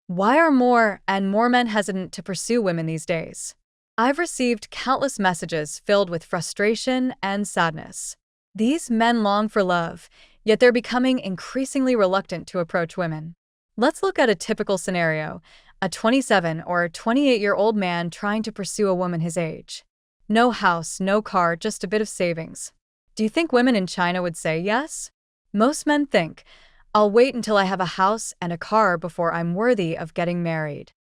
Why are more and more men hesitant to pursue women these days? I've received countless messages filled with frustration and sadness. These men long for love, yet they're becoming increasingly reluctant to approach women. Let's look at a typical scenario: a 27 or 28-year-old man trying to pursue a woman his age. No house, no car, just a bit of savings. Do you think women in China would say yes? Most men think, I'll wait until I have a house and a car before I'm worthy of getting married.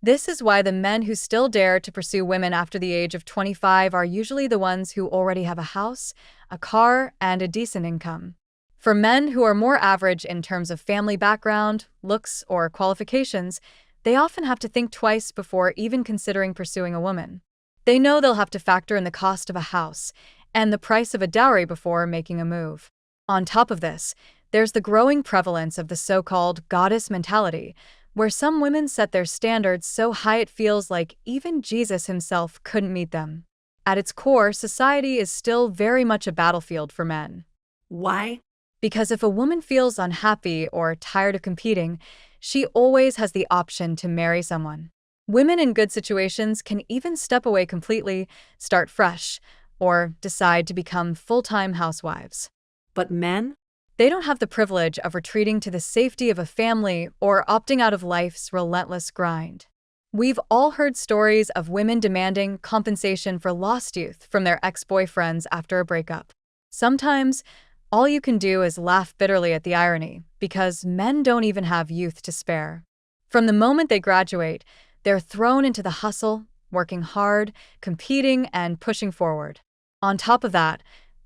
This is why the men who still dare to pursue women after the age of 25 are usually the ones who already have a house, a car, and a decent income. For men who are more average in terms of family background, looks, or qualifications, they often have to think twice before even considering pursuing a woman. They know they'll have to factor in the cost of a house and the price of a dowry before making a move. On top of this, there's the growing prevalence of the so-called goddess mentality, where some women set their standards so high it feels like even Jesus himself couldn't meet them. At its core, society is still very much a battlefield for men. Why? Because if a woman feels unhappy or tired of competing, she always has the option to marry someone. Women in good situations can even step away completely, start fresh, or decide to become full-time housewives. But men? They don't have the privilege of retreating to the safety of a family or opting out of life's relentless grind. We've all heard stories of women demanding compensation for lost youth from their ex-boyfriends after a breakup. Sometimes, all you can do is laugh bitterly at the irony, because men don't even have youth to spare. From the moment they graduate, they're thrown into the hustle, working hard, competing, and pushing forward. On top of that,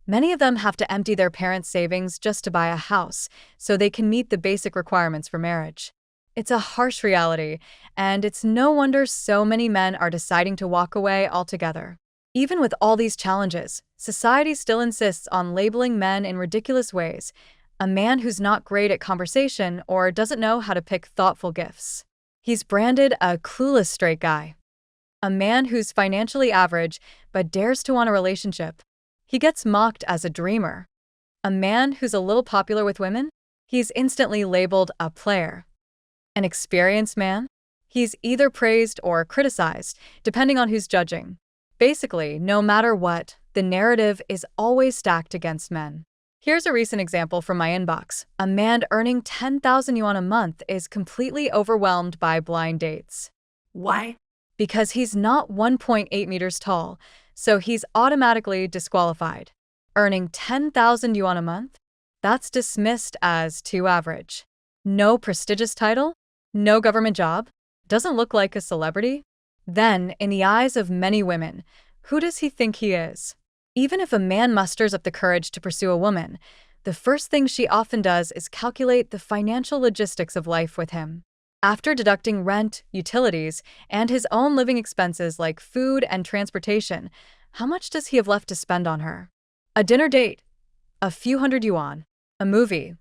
many of them have to empty their parents' savings just to buy a house, so they can meet the basic requirements for marriage. It's a harsh reality, and it's no wonder so many men are deciding to walk away altogether. Even with all these challenges, society still insists on labeling men in ridiculous ways: a man who's not great at conversation or doesn't know how to pick thoughtful gifts. He's branded a clueless straight guy. A man who's financially average but dares to want a relationship. He gets mocked as a dreamer. A man who's a little popular with women? He's instantly labeled a player. An experienced man? He's either praised or criticized, depending on who's judging. Basically, no matter what, the narrative is always stacked against men. Here's a recent example from my inbox. A man earning 10,000 yuan a month is completely overwhelmed by blind dates. Why? Because he's not 1.8 meters tall, so he's automatically disqualified. Earning 10,000 yuan a month? That's dismissed as too average. No prestigious title? No government job? Doesn't look like a celebrity? Then, in the eyes of many women, who does he think he is? Even if a man musters up the courage to pursue a woman, the first thing she often does is calculate the financial logistics of life with him. After deducting rent, utilities, and his own living expenses like food and transportation, how much does he have left to spend on her? A dinner date? A few hundred yuan. A movie?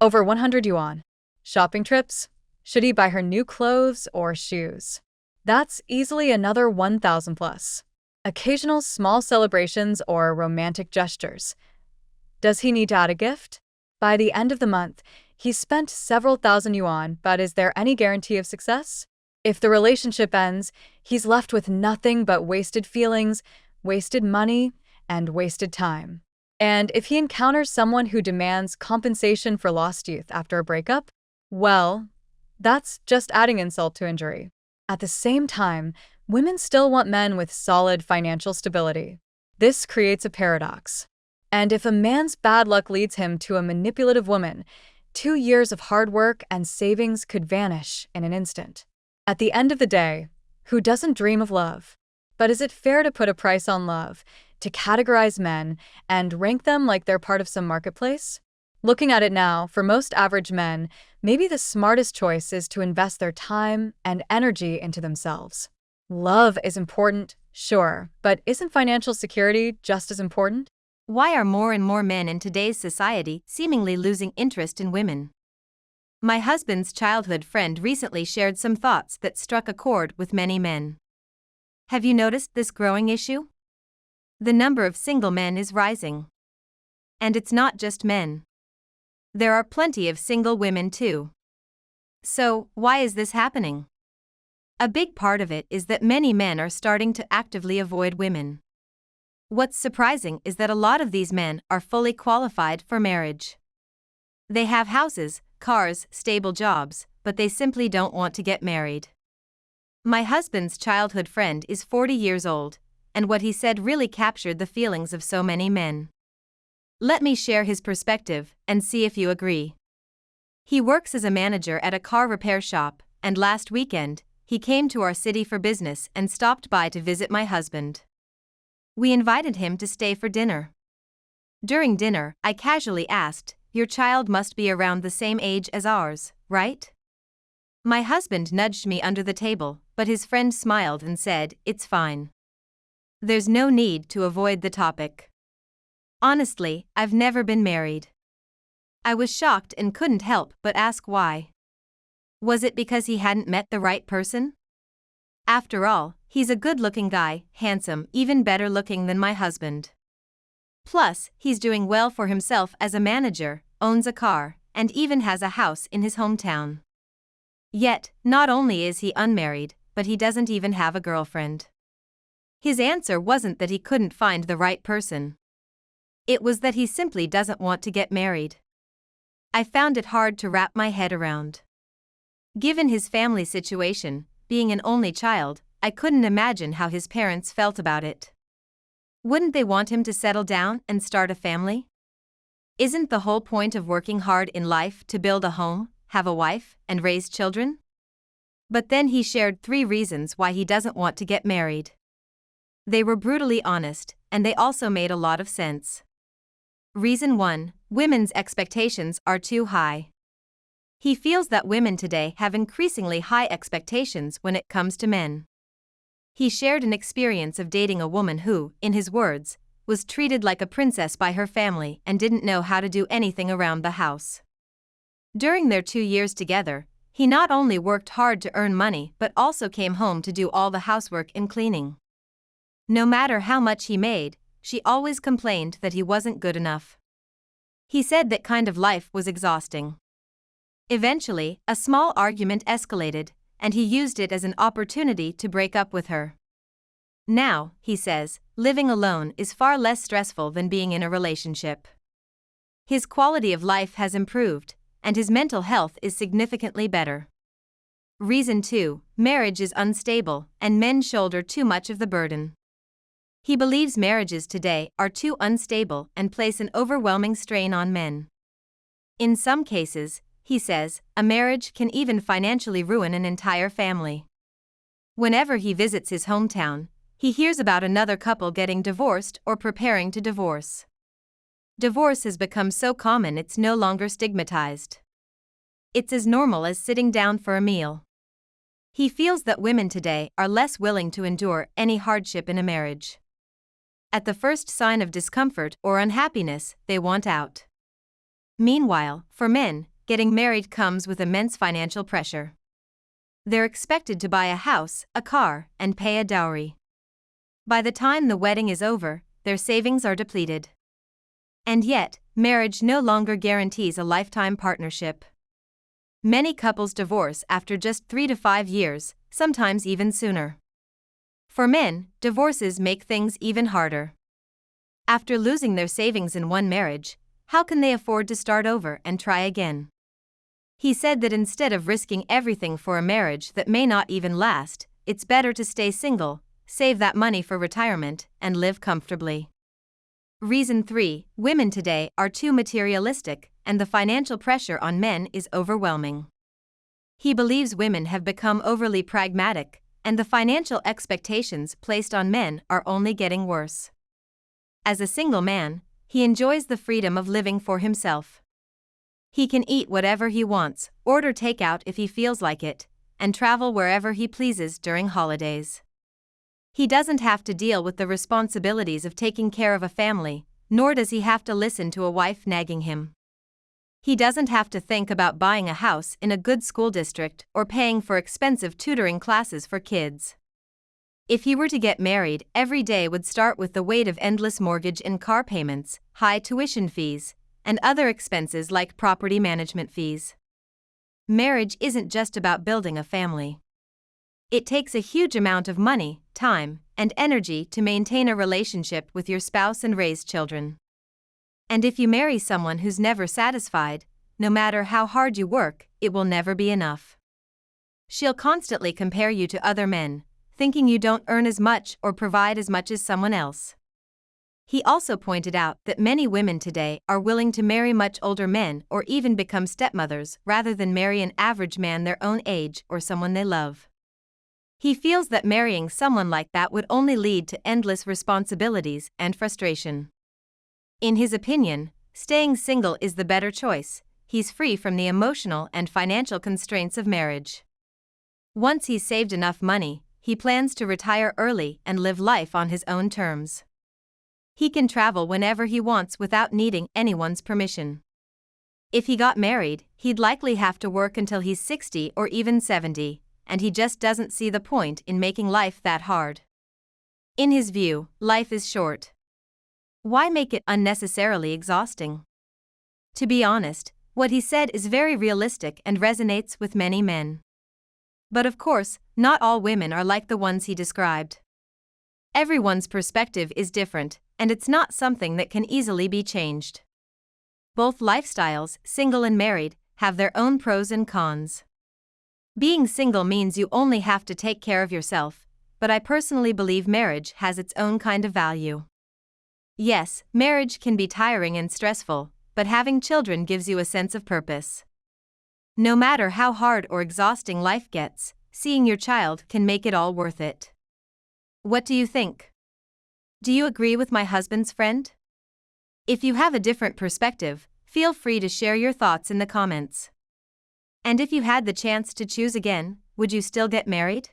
Over 100 yuan. Shopping trips? Should he buy her new clothes or shoes? That's easily another 1,000 plus. Occasional small celebrations or romantic gestures. Does he need to add a gift? By the end of the month, he's spent several thousand yuan, but is there any guarantee of success? If the relationship ends, he's left with nothing but wasted feelings, wasted money, and wasted time. And if he encounters someone who demands compensation for lost youth after a breakup, well, that's just adding insult to injury. At the same time, women still want men with solid financial stability. This creates a paradox. And if a man's bad luck leads him to a manipulative woman, 2 years of hard work and savings could vanish in an instant. At the end of the day, who doesn't dream of love? But is it fair to put a price on love, to categorize men, and rank them like they're part of some marketplace? Looking at it now, for most average men, maybe the smartest choice is to invest their time and energy into themselves. Love is important, sure, but isn't financial security just as important? Why are more and more men in today's society seemingly losing interest in women? My husband's childhood friend recently shared some thoughts that struck a chord with many men. Have you noticed this growing issue? The number of single men is rising. And it's not just men. There are plenty of single women too. So, why is this happening? A big part of it is that many men are starting to actively avoid women. What's surprising is that a lot of these men are fully qualified for marriage. They have houses, cars, stable jobs, but they simply don't want to get married. My husband's childhood friend is 40 years old, and what he said really captured the feelings of so many men. Let me share his perspective and see if you agree. He works as a manager at a car repair shop, and last weekend, he came to our city for business and stopped by to visit my husband. We invited him to stay for dinner. During dinner, I casually asked, "Your child must be around the same age as ours, right?" My husband nudged me under the table, but his friend smiled and said, "It's fine. There's no need to avoid the topic." Honestly, I've never been married. I was shocked and couldn't help but ask why. Was it because he hadn't met the right person? After all, he's a good-looking guy, handsome, even better looking than my husband. Plus, he's doing well for himself as a manager, owns a car, and even has a house in his hometown. Yet, not only is he unmarried, but he doesn't even have a girlfriend. His answer wasn't that he couldn't find the right person. It was that he simply doesn't want to get married. I found it hard to wrap my head around. Given his family situation, being an only child, I couldn't imagine how his parents felt about it. Wouldn't they want him to settle down and start a family? Isn't the whole point of working hard in life to build a home, have a wife, and raise children? But then he shared 3 reasons why he doesn't want to get married. They were brutally honest, and they also made a lot of sense. Reason 1: women's expectations are too high. He feels that women today have increasingly high expectations when it comes to men. He shared an experience of dating a woman who, in his words, was treated like a princess by her family and didn't know how to do anything around the house. During their 2 years together, he not only worked hard to earn money but also came home to do all the housework and cleaning. No matter how much he made, she always complained that he wasn't good enough. He said that kind of life was exhausting. Eventually, a small argument escalated, and he used it as an opportunity to break up with her. Now, he says, living alone is far less stressful than being in a relationship. His quality of life has improved, and his mental health is significantly better. Reason 2: marriage is unstable, and men shoulder too much of the burden. He believes marriages today are too unstable and place an overwhelming strain on men. In some cases, he says, a marriage can even financially ruin an entire family. Whenever he visits his hometown, he hears about another couple getting divorced or preparing to divorce. Divorce has become so common it's no longer stigmatized. It's as normal as sitting down for a meal. He feels that women today are less willing to endure any hardship in a marriage. At the first sign of discomfort or unhappiness, they want out. Meanwhile, for men, getting married comes with immense financial pressure. They're expected to buy a house, a car, and pay a dowry. By the time the wedding is over, their savings are depleted. And yet, marriage no longer guarantees a lifetime partnership. Many couples divorce after just 3 to 5 years, sometimes even sooner. For men, divorces make things even harder. After losing their savings in one marriage, how can they afford to start over and try again? He said that instead of risking everything for a marriage that may not even last, it's better to stay single, save that money for retirement, and live comfortably. Reason 3: women today are too materialistic, and the financial pressure on men is overwhelming. He believes women have become overly pragmatic, and the financial expectations placed on men are only getting worse. As a single man, he enjoys the freedom of living for himself. He can eat whatever he wants, order takeout if he feels like it, and travel wherever he pleases during holidays. He doesn't have to deal with the responsibilities of taking care of a family, nor does he have to listen to a wife nagging him. He doesn't have to think about buying a house in a good school district or paying for expensive tutoring classes for kids. If he were to get married, every day would start with the weight of endless mortgage and car payments, high tuition fees, and other expenses like property management fees. Marriage isn't just about building a family. It takes a huge amount of money, time, and energy to maintain a relationship with your spouse and raise children. And if you marry someone who's never satisfied, no matter how hard you work, it will never be enough. She'll constantly compare you to other men, thinking you don't earn as much or provide as much as someone else. He also pointed out that many women today are willing to marry much older men or even become stepmothers rather than marry an average man their own age or someone they love. He feels that marrying someone like that would only lead to endless responsibilities and frustration. In his opinion, staying single is the better choice. He's free from the emotional and financial constraints of marriage. Once he's saved enough money, he plans to retire early and live life on his own terms. He can travel whenever he wants without needing anyone's permission. If he got married, he'd likely have to work until he's 60 or even 70, and he just doesn't see the point in making life that hard. In his view, life is short. Why make it unnecessarily exhausting? To be honest, what he said is very realistic and resonates with many men. But of course, not all women are like the ones he described. Everyone's perspective is different, and it's not something that can easily be changed. Both lifestyles, single and married, have their own pros and cons. Being single means you only have to take care of yourself, but I personally believe marriage has its own kind of value. Yes, marriage can be tiring and stressful, but having children gives you a sense of purpose. No matter how hard or exhausting life gets, seeing your child can make it all worth it. What do you think? Do you agree with my husband's friend? If you have a different perspective, feel free to share your thoughts in the comments. And if you had the chance to choose again, would you still get married?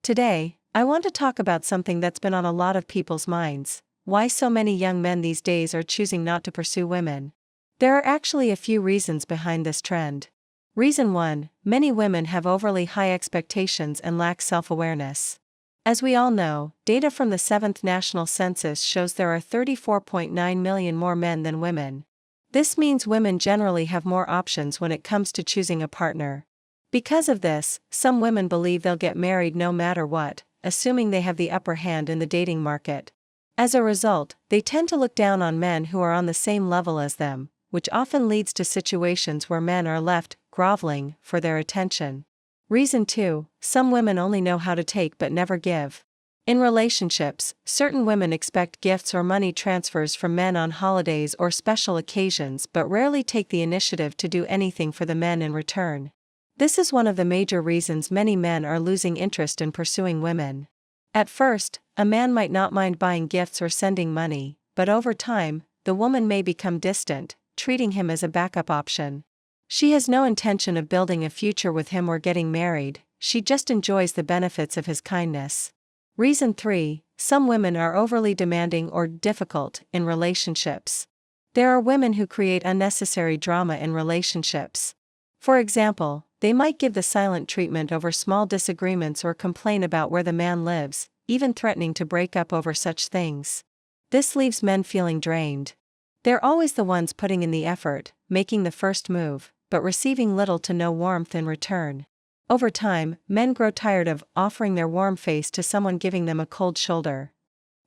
Today, I want to talk about something that's been on a lot of people's minds: why so many young men these days are choosing not to pursue women. There are actually a few reasons behind this trend. Reason 1: many women have overly high expectations and lack self-awareness. As we all know, data from the 7th National Census shows there are 34.9 million more men than women. This means women generally have more options when it comes to choosing a partner. Because of this, some women believe they'll get married no matter what, assuming they have the upper hand in the dating market. As a result, they tend to look down on men who are on the same level as them, which often leads to situations where men are left groveling for their attention. Reason 2: some women only know how to take but never give. In relationships, certain women expect gifts or money transfers from men on holidays or special occasions but rarely take the initiative to do anything for the men in return. This is one of the major reasons many men are losing interest in pursuing women. At first, a man might not mind buying gifts or sending money, but over time, the woman may become distant, treating him as a backup option. She has no intention of building a future with him or getting married, she just enjoys the benefits of his kindness. Reason 3: some women are overly demanding or difficult in relationships. There are women who create unnecessary drama in relationships. For example, they might give the silent treatment over small disagreements or complain about where the man lives, even threatening to break up over such things. This leaves men feeling drained. They're always the ones putting in the effort, making the first move, but receiving little to no warmth in return. Over time, men grow tired of offering their warm face to someone giving them a cold shoulder.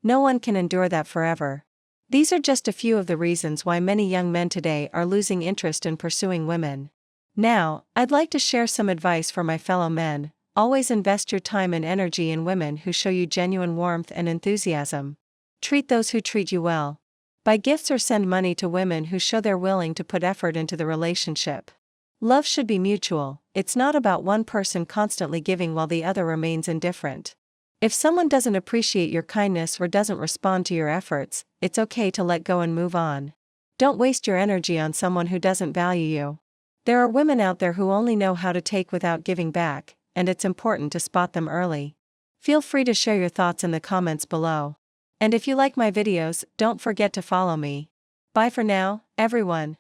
No one can endure that forever. These are just a few of the reasons why many young men today are losing interest in pursuing women. Now, I'd like to share some advice for my fellow men. Always invest your time and energy in women who show you genuine warmth and enthusiasm. Treat those who treat you well. Buy gifts or send money to women who show they're willing to put effort into the relationship. Love should be mutual. It's not about one person constantly giving while the other remains indifferent. If someone doesn't appreciate your kindness or doesn't respond to your efforts, it's okay to let go and move on. Don't waste your energy on someone who doesn't value you. There are women out there who only know how to take without giving back, and it's important to spot them early. Feel free to share your thoughts in the comments below. And if you like my videos, don't forget to follow me. Bye for now, everyone.